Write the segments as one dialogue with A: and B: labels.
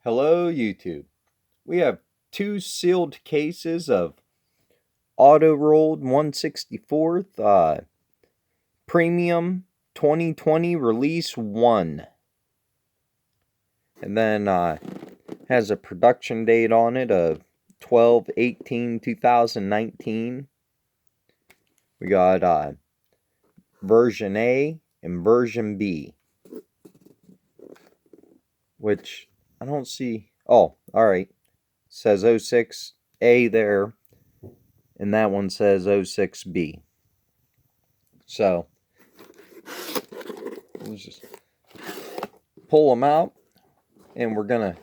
A: Hello, YouTube. We have two sealed cases of auto rolled 1/64th premium 2020 release 1. And then has a production date on it of 12/18/2019. We got version A and version B, which I don't see. Oh, alright. Says 06A there, and that one says 06B. So, let's just pull them out, and we're going to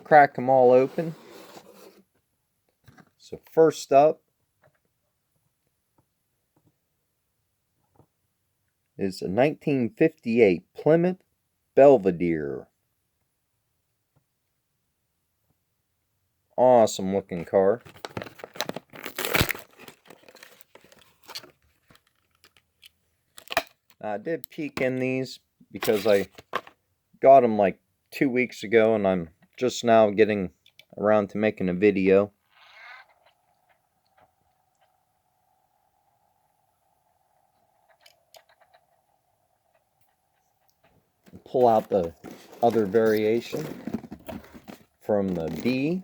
A: crack them all open. So first up is a 1958 Plymouth Belvedere. Awesome looking car. Now, I did peek in these because I got them like 2 weeks ago, and I'm just now getting around to making a video. Pull out the other variation from the B.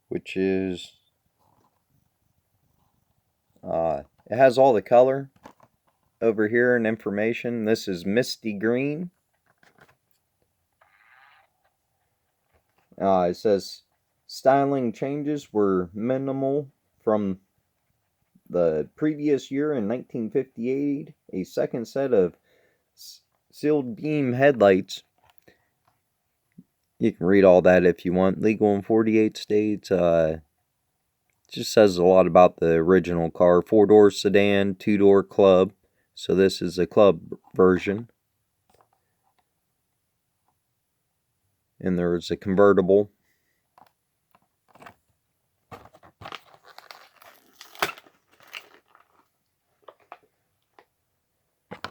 A: Which is, it has all the color over here and information. This is misty green. It says styling changes were minimal from the previous year in 1958. A second set of sealed beam headlights. You can read all that if you want. Legal in 48 states. Just says a lot about the original car. 4-door sedan, 2-door club. So this is a club version. And there's a convertible.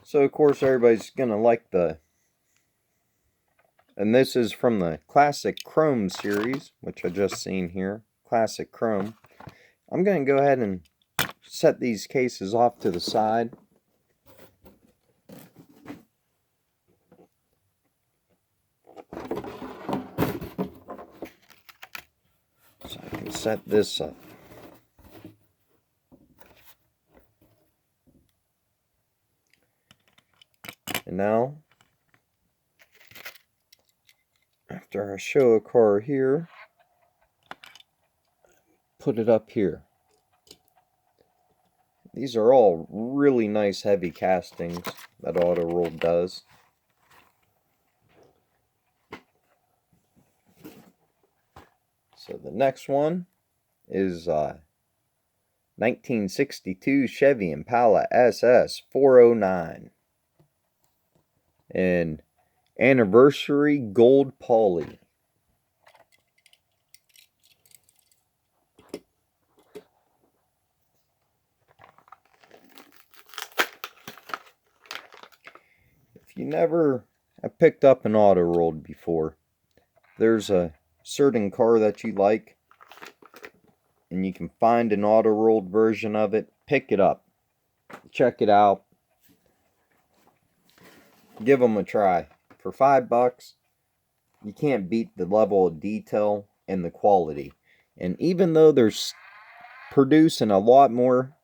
A: So of course everybody's gonna like the, and this is from the Classic Chrome series, which I just seen here. Classic Chrome. I'm gonna go ahead and set these cases off to the side. So I can set this up. And now, after I show a car here, put it up here. These are all really nice heavy castings that Auto Roll does. So the next one is 1962 Chevy Impala SS 409 and anniversary gold poly. If you never have picked up an Auto Rolled before, there's a certain car that you like and you can find an Auto Rolled version of it, pick it up, check it out, give them a try. For $5, you can't beat the level of detail and the quality. And even though they're producing a lot more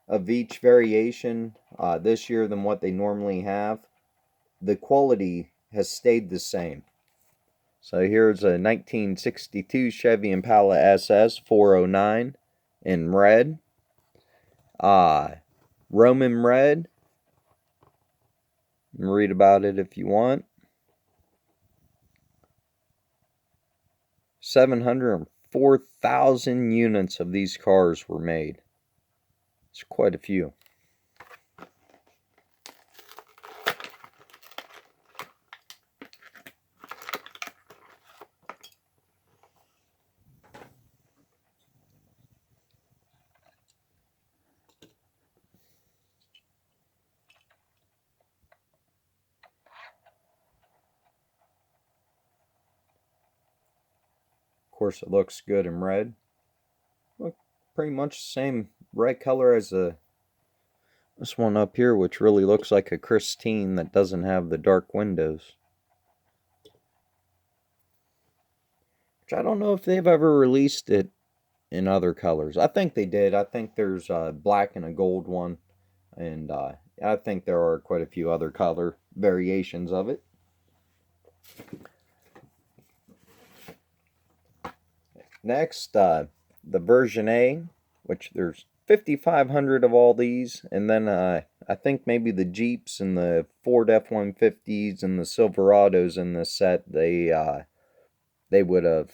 A: of each variation this year than what they normally have, the quality has stayed the same. So here's a 1962 Chevy Impala SS 409 in red. Roman red. Read about it if you want. 704,000 units of these cars were made. It's quite a few. course, it looks good in red. Look, pretty much the same red color as this one up here, which really looks like a Christine that doesn't have the dark windows. Which I don't know if they've ever released it in other colors. I think they did. I think there's a black and a gold one. And I think there are quite a few other color variations of it. Next, the version A, which there's 5,500 of all these. And then I think maybe the Jeeps and the Ford F-150s and the Silverados in this set, they would have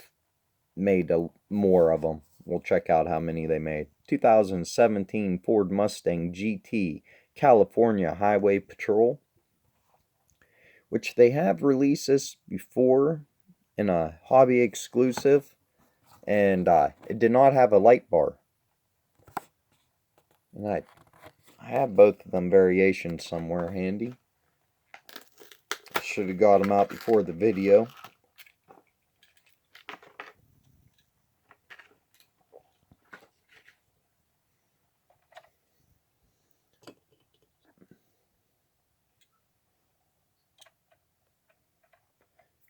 A: made more of them. We'll check out how many they made. 2017 Ford Mustang GT California Highway Patrol, which they have released this before in a hobby exclusive, and it did not have a light bar. And I have both of them variations somewhere handy. I should have got them out before the video.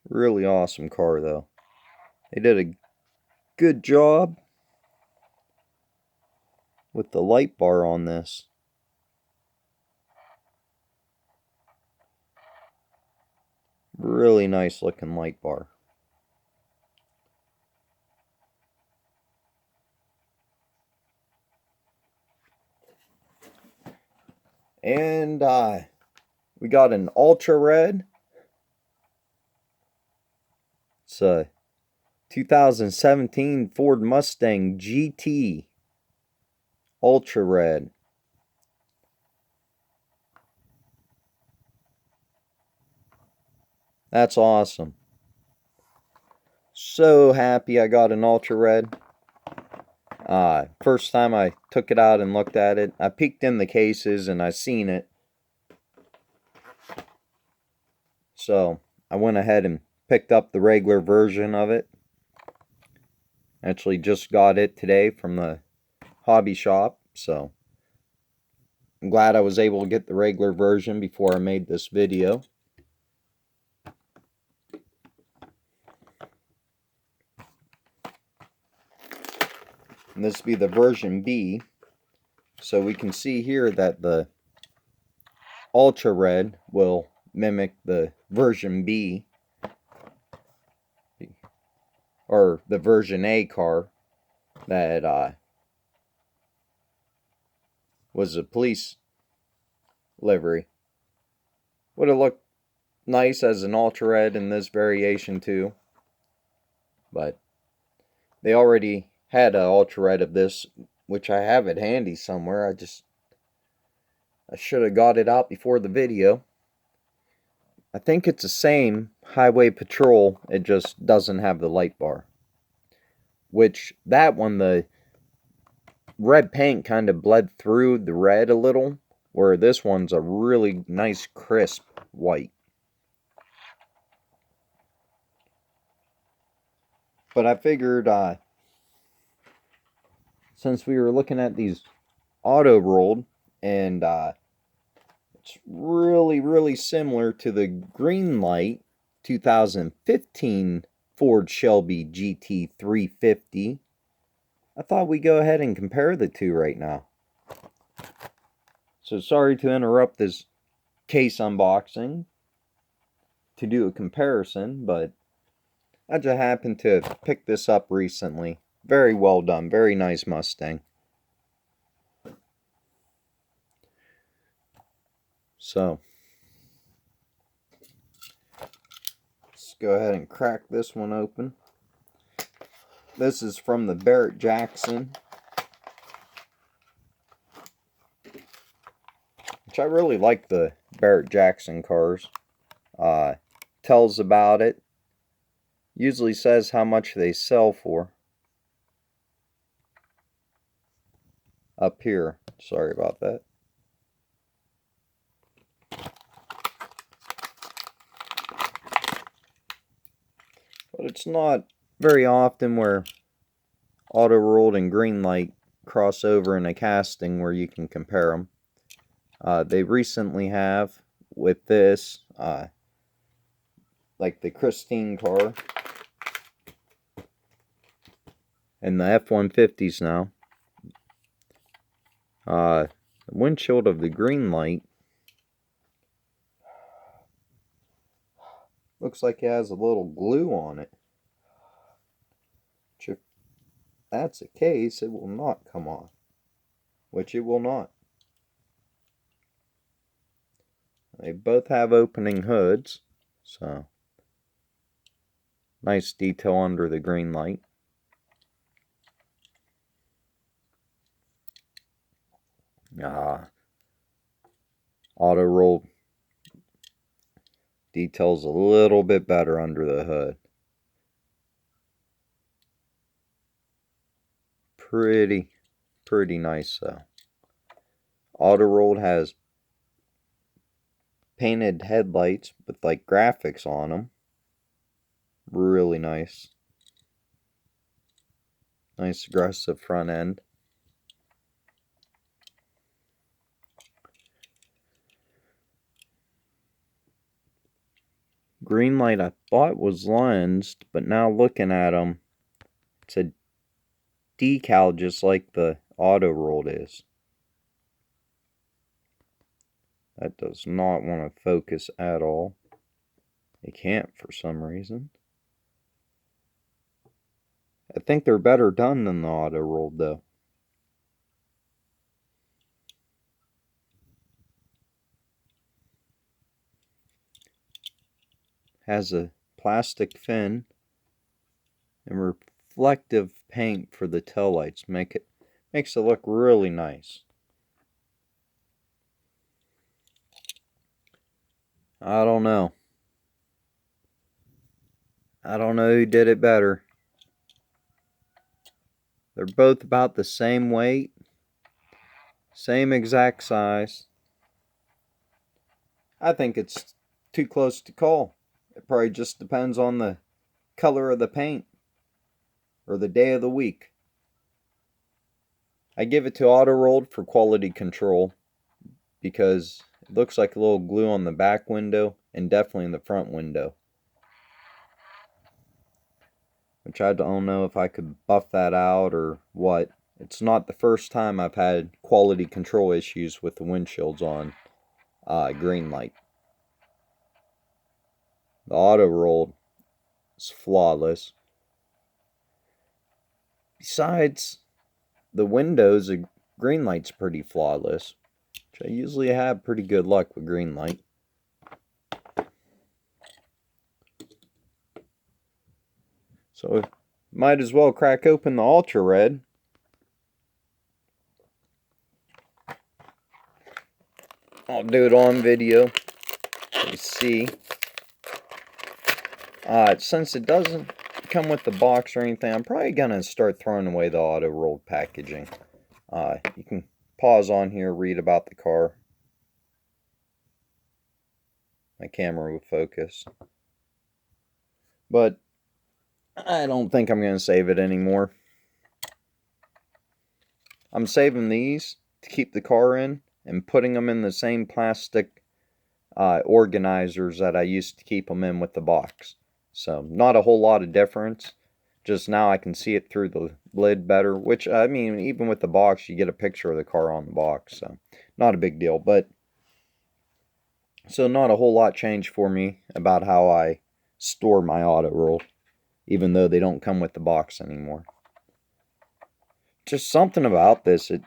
A: Really awesome car, though. They did a good job with the light bar on this. Really nice looking light bar. And we got an ultra red. It's a 2017 Ford Mustang GT Ultra Red. That's awesome. So happy I got an Ultra Red. First time I took it out and looked at it, I peeked in the cases and I seen it. So I went ahead and picked up the regular version of it. Actually just got it today from the hobby shop, so I'm glad I was able to get the regular version before I made this video. And this will be the version B. So we can see here that the Ultra Red will mimic the version B, or the version A car that was a police livery. Would have looked nice as an Ultra Red in this variation too, but they already had an Ultra Red of this, which I have it handy somewhere. I should have got it out before the video. I think it's the same Highway Patrol, it just doesn't have the light bar. Which, that one, the red paint kind of bled through the red a little, where this one's a really nice crisp white. But I figured, since we were looking at these auto-rolled, and it's really similar to the Greenlight 2015 Ford Shelby GT 350. I thought we'd go ahead and compare the two right now. So sorry to interrupt this case unboxing to do a comparison, but I just happened to pick this up recently. Very well done, very nice Mustang. So let's go ahead and crack this one open. This is from the Barrett-Jackson, which I really like the Barrett-Jackson cars. Tells about it. Usually says how much they sell for. Up here. Sorry about that. But it's not very often where auto rolled and green light cross over in a casting where you can compare them. They recently have with this, like the Christine car and the F-150s now. The windshield of the green light looks like it has a little glue on it. Which if that's the case, it will not come off. Which it will not. They both have opening hoods, so nice detail under the green light. Auto roll details a little bit better under the hood. Pretty nice though. Auto rolled has painted headlights with like graphics on them. Really nice. Nice aggressive front end. Green light I thought was lensed, but now looking at them, it's a decal just like the auto rolled is. That does not want to focus at all. It can't for some reason. I think they're better done than the auto rolled though. Has a plastic fin and reflective paint for the taillights. Makes it look really nice. I don't know. I don't know who did it better. They're both about the same weight, same exact size. I think it's too close to call. It probably just depends on the color of the paint or the day of the week. I give it to auto rolled for quality control because it looks like a little glue on the back window and definitely in the front window. Which I don't know if I could buff that out or what. It's not the first time I've had quality control issues with the windshields on green light. The auto rolled is flawless. Besides the windows, the green light's pretty flawless. Which I usually have pretty good luck with green light. So might as well crack open the ultra red. I'll do it on video. Let's see. Since it doesn't come with the box or anything, I'm probably gonna start throwing away the auto rolled packaging. You can pause on here, read about the car. My camera will focus. But I don't think I'm going to save it anymore. I'm saving these to keep the car in and putting them in the same plastic organizers that I used to keep them in with the box. So not a whole lot of difference. Just now I can see it through the lid better. Which, I mean, even with the box, you get a picture of the car on the box. So not a big deal. But so not a whole lot changed for me about how I store my auto roll. Even though they don't come with the box anymore. Just something about this, it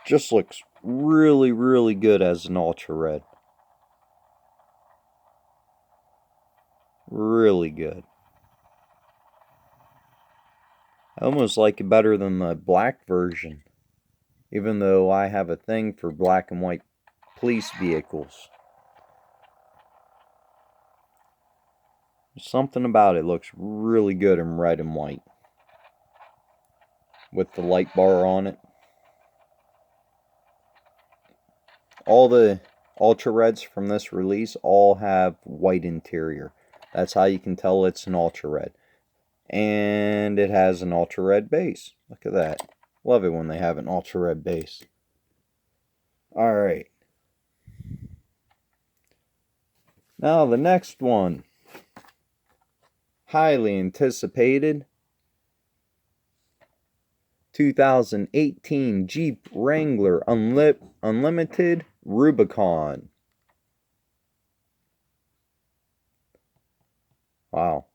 A: just looks really good as an ultra red. Really good. I almost like it better than the black version. Even though I have a thing for black and white police vehicles. Something about it looks really good in red and white. With the light bar on it. All the ultra reds from this release all have white interior. That's how you can tell it's an ultra red. And it has an ultra red base. Look at that. Love it when they have an ultra red base. Alright. Now the next one. Highly anticipated 2018 Jeep Wrangler Unlimited Rubicon. Wow.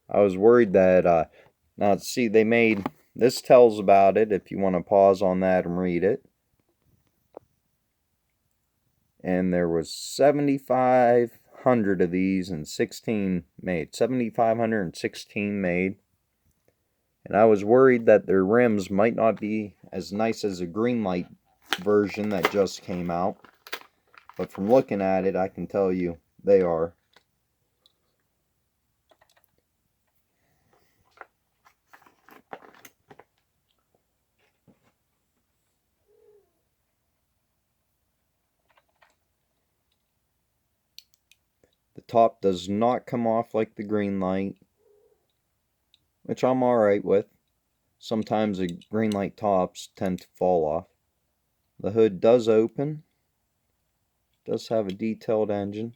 A: I was worried that, now see, they made, this tells about it if you want to pause on that and read it. And there was 7,500 of these and 16 made. 7,516 made. And I was worried that their rims might not be as nice as a green light version that just came out. But from looking at it, I can tell you they are. The top does not come off like the green light, which I'm alright with. Sometimes the green light tops tend to fall off. The hood does open. Does have a detailed engine.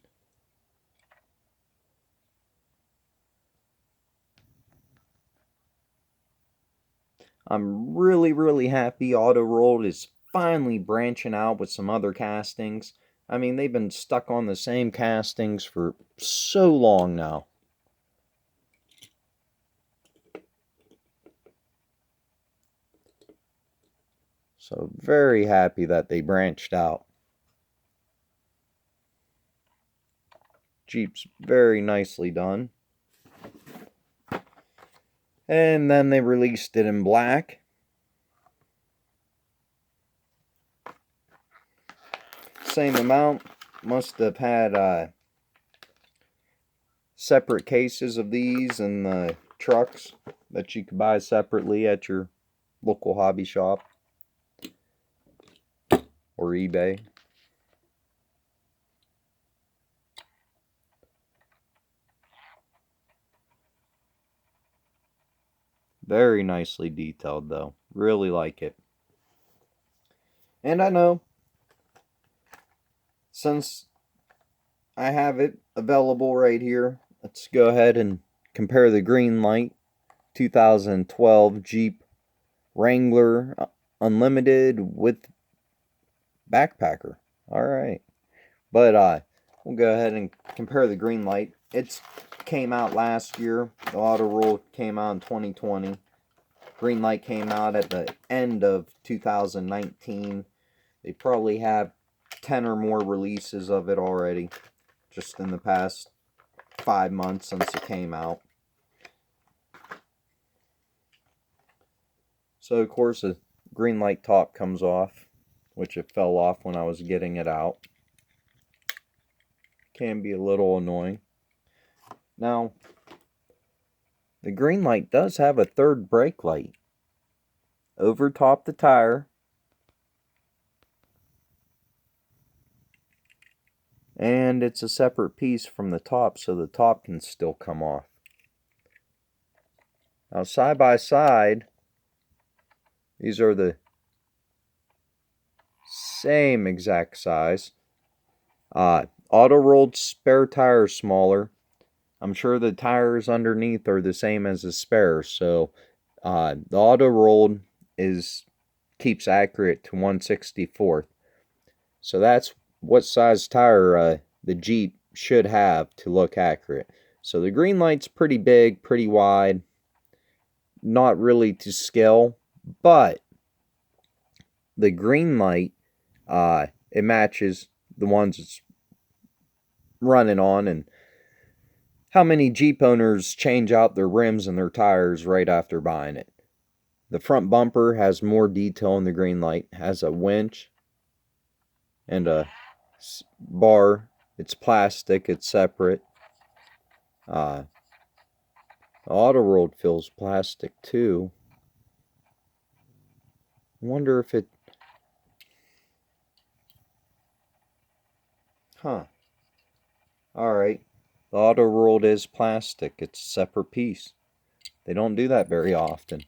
A: I'm really happy Auto Rolled is finally branching out with some other castings. I mean, they've been stuck on the same castings for so long now. So very happy that they branched out. Jeep's very nicely done. And then they released it in black. Same amount. Must have had separate cases of these in the trucks that you could buy separately at your local hobby shop or eBay. Very nicely detailed though. Really like it. And I know, since I have it available right here, let's go ahead and compare the green light 2012 Jeep Wrangler Unlimited with backpacker. Alright. But we'll go ahead and compare the green light. It came out last year. The Auto Roll came out in 2020. Green light came out at the end of 2019. They probably have 10 or more releases of it already, just in the past 5 months since it came out. So of course the green light top comes off, which it fell off when I was getting it out. Can be a little annoying. Now, the green light does have a third brake light over top the tire. And it's a separate piece from the top, so the top can still come off. Now, side by side, these are the same exact size. Auto Rolled spare tire is smaller. I'm sure the tires underneath are the same as the spare, so the Auto Rolled keeps accurate to 1/64. So that's what size tire the Jeep should have to look accurate. So the green light's pretty big, pretty wide, not really to scale, but the green light, it matches the ones it's running on. And how many Jeep owners change out their rims and their tires right after buying it? The front bumper has more detail in the green light, has a winch and a bar. It's plastic, it's separate. Auto Rolled feels plastic too. I wonder if it... Huh. Alright. The Auto Rolled is plastic. It's a separate piece. They don't do that very often.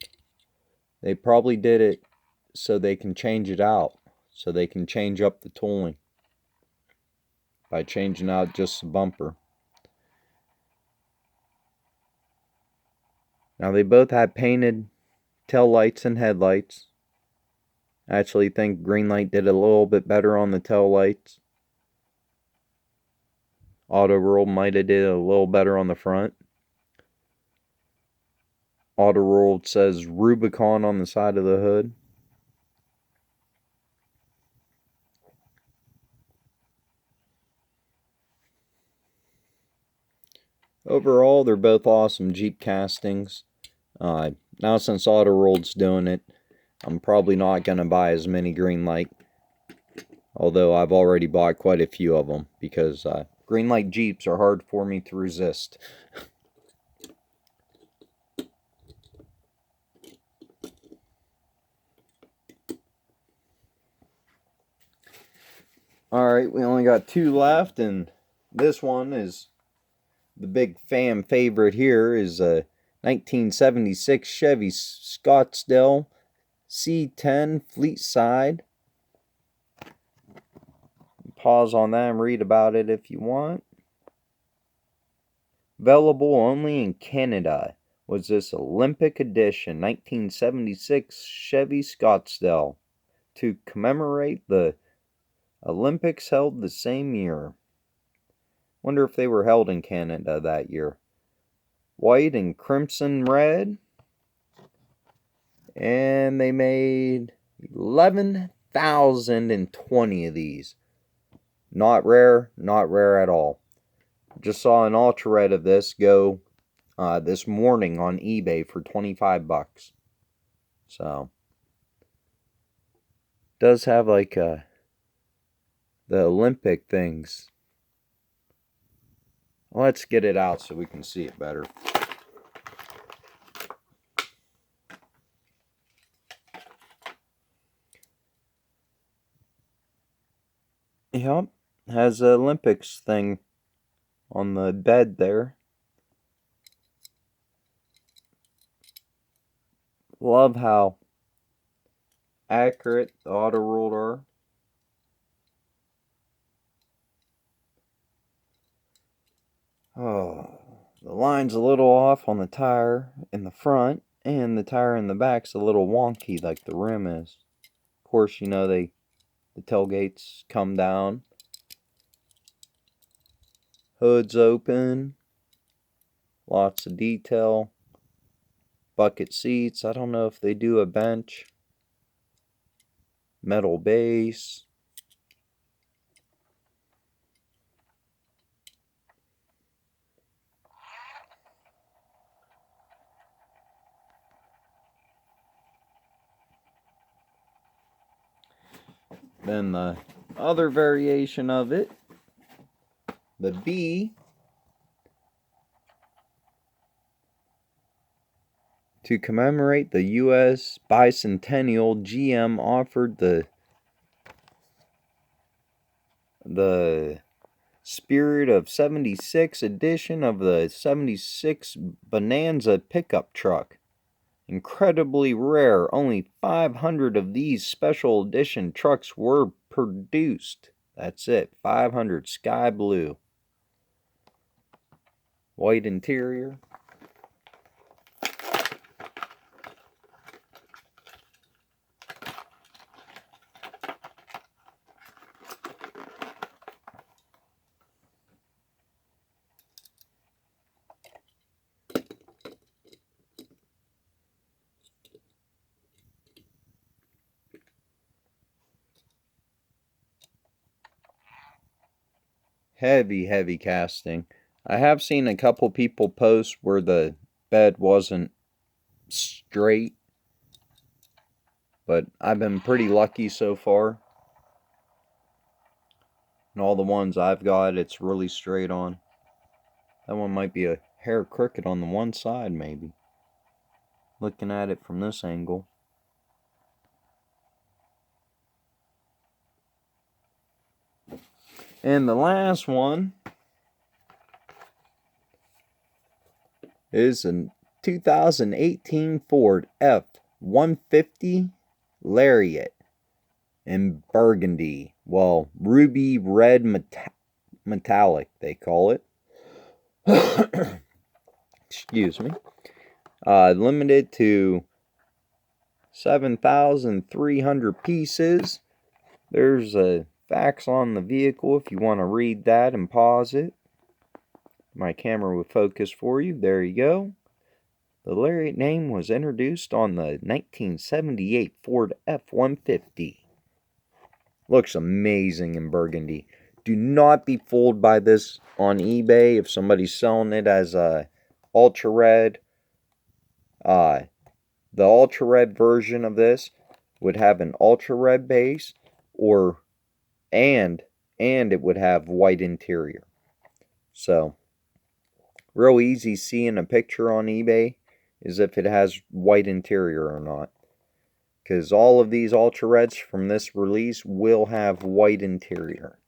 A: They probably did it so they can change it out, so they can change up the tooling by changing out just the bumper. Now they both had painted tail lights and headlights. I actually think Greenlight did a little bit better on the tail lights. Auto World might have did a little better on the front. Auto World says Rubicon on the side of the hood. Overall, they're both awesome Jeep castings. Now since Auto World's doing it, I'm probably not going to buy as many Greenlight. Although I've already bought quite a few of them, because Greenlight Jeeps are hard for me to resist. Alright, we only got 2 left, and this one is the big fan favorite here, is a 1976 Chevy Scottsdale C10 Fleetside. Pause on that and read about it if you want. Available only in Canada was this Olympic edition 1976 Chevy Scottsdale to commemorate the Olympics held the same year. Wonder if they were held in Canada that year. White and crimson red. And they made 11,020 of these. Not rare at all. Just saw an ultra red of this go this morning on eBay for 25 bucks. So, does have like the Olympic things. Let's get it out so we can see it better. Yep, has the Olympics thing on the bed there. Love how accurate the Auto World are. Oh, the line's a little off on the tire in the front, and the tire in the back's a little wonky like the rim is. Of course, you know, the tailgates come down. Hood's open. Lots of detail. Bucket seats. I don't know if they do a bench. Metal base. Then the other variation of it, the B, to commemorate the U.S. bicentennial, GM offered the Spirit of 76 edition of the 76 Bonanza pickup truck. Incredibly rare, only 500 of these special edition trucks were produced. That's it, 500, sky blue. White interior. Heavy casting. I have seen a couple people post where the bed wasn't straight, but I've been pretty lucky so far. And all the ones I've got, it's really straight on. That one might be a hair crooked on the one side, maybe. Looking at it from this angle. And the last one is a 2018 Ford F-150 Lariat in burgundy. Well, ruby red metallic, they call it. Excuse me. Limited to 7,300 pieces. There's a facts on the vehicle if you want to read that and pause it. My camera will focus for you. There you go. The Lariat name was introduced on the 1978 Ford F-150. Looks amazing in burgundy. Do not be fooled by this on eBay if somebody's selling it as a ultra red. The ultra red version of this would have an ultra red base, and it would have white interior. So real easy seeing a picture on eBay is if it has white interior or not. Because all of these ultra reds from this release will have white interior.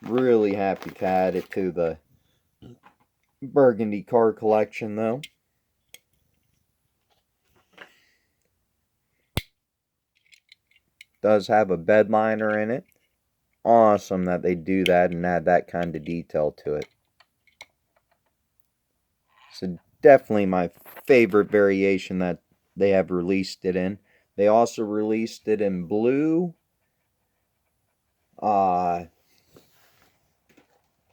A: Really happy to add it to the burgundy car collection though. Does have a bed liner in it. Awesome that they do that and add that kind of detail to it. So definitely my favorite variation that they have released it in. They also released it in blue,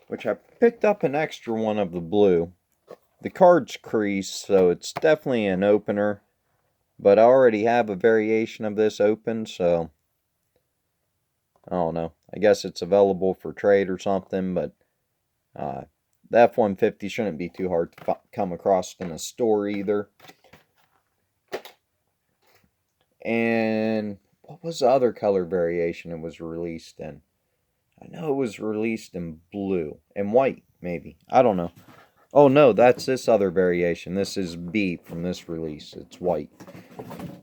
A: which I picked up an extra one of the blue. The card's creased, so it's definitely an opener, but I already have a variation of this open, so I don't know. I guess it's available for trade or something, but the F-150 shouldn't be too hard to come across in a store either. And what was the other color variation it was released in? I know it was released in blue and white, maybe. I don't know. Oh no, that's this other variation. This is B from this release. It's white.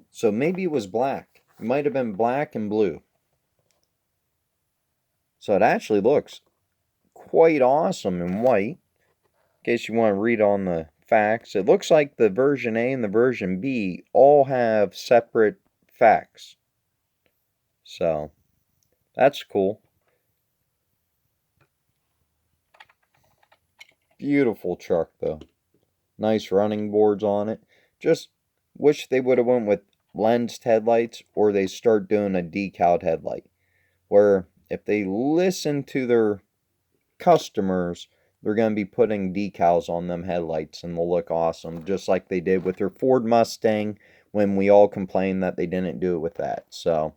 A: So maybe it was black. It might have been black and blue. So it actually looks quite awesome in white. In case you want to read on the facts. It looks like the version A and the version B all have separate facts. So that's cool. Beautiful truck though. Nice running boards on it. Just wish they would have went with lensed headlights, or they start doing a decaled headlight. Where if they listen to their customers, they're going to be putting decals on them headlights and they'll look awesome. Just like they did with their Ford Mustang when we all complained that they didn't do it with that. So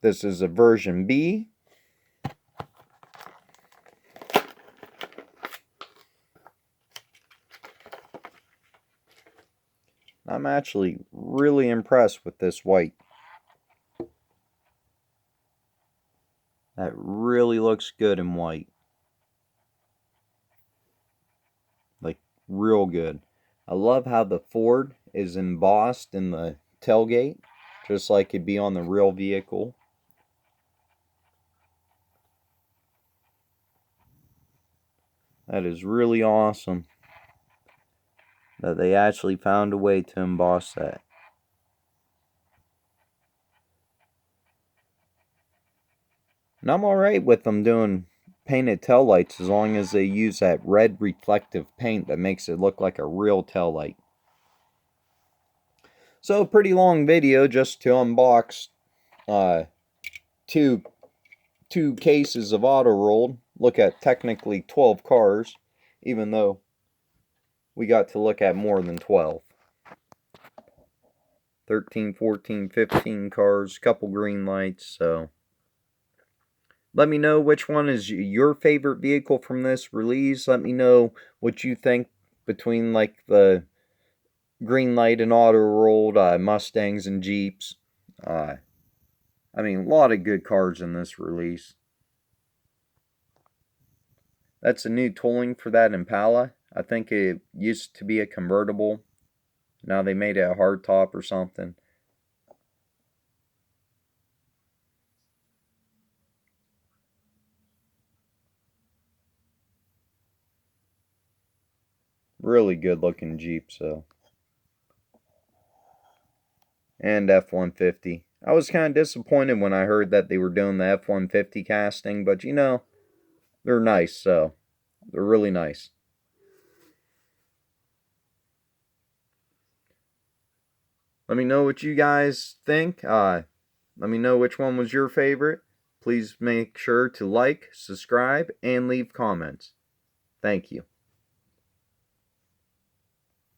A: this is a version B. I'm actually really impressed with this white. That really looks good in white. Like, real good. I love how the Ford is embossed in the tailgate, just like it'd be on the real vehicle. That is really awesome that they actually found a way to emboss that. And I'm alright with them doing painted taillights as long as they use that red reflective paint that makes it look like a real taillight. So, a pretty long video just to unbox two cases of auto rolled. Look at technically 12 cars, even though we got to look at more than 12. 13, 14, 15 cars, couple green lights, so let me know which one is your favorite vehicle from this release. Let me know what you think between like the green light and auto rolled Mustangs and Jeeps. I mean, a lot of good cars in this release. That's a new tooling for that Impala. I think it used to be a convertible. Now they made it a hardtop or something. Really good looking Jeep, so. And F-150. I was kind of disappointed when I heard that they were doing the F-150 casting, but you know, they're nice, so. They're really nice. Let me know what you guys think. Let me know which one was your favorite. Please make sure to like, subscribe, and leave comments. Thank you.